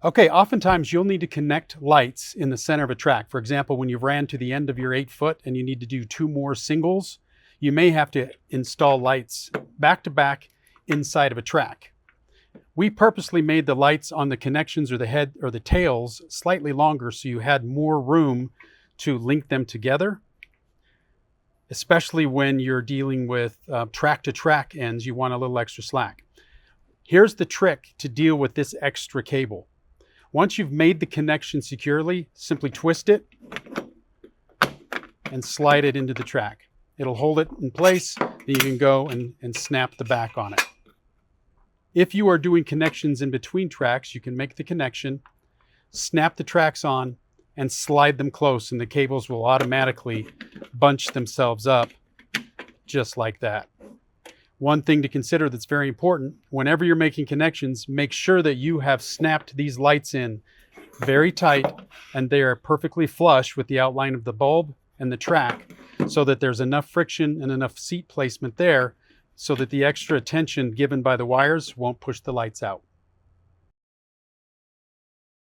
Okay, oftentimes you'll need to connect lights in the center of a track. For example, when you ran to the end of your 8 foot and you need to do 2 more singles, you may have to install lights back to back inside of a track. We purposely made the lights on the connections or the head or the tails slightly longer so you had more room to link them together, especially when you're dealing with track to track ends. You want a little extra slack. Here's the trick to deal with this extra cable. Once you've made the connection securely, simply twist it and slide it into the track. It'll hold it in place, then you can go and snap the back on it. If you are doing connections in between tracks, you can make the connection, snap the tracks on, and slide them close, and the cables will automatically bunch themselves up just like that. One thing to consider that's very important, whenever you're making connections, make sure that you have snapped these lights in very tight and they are perfectly flush with the outline of the bulb and the track, so that there's enough friction and enough seat placement there so that the extra tension given by the wires won't push the lights out.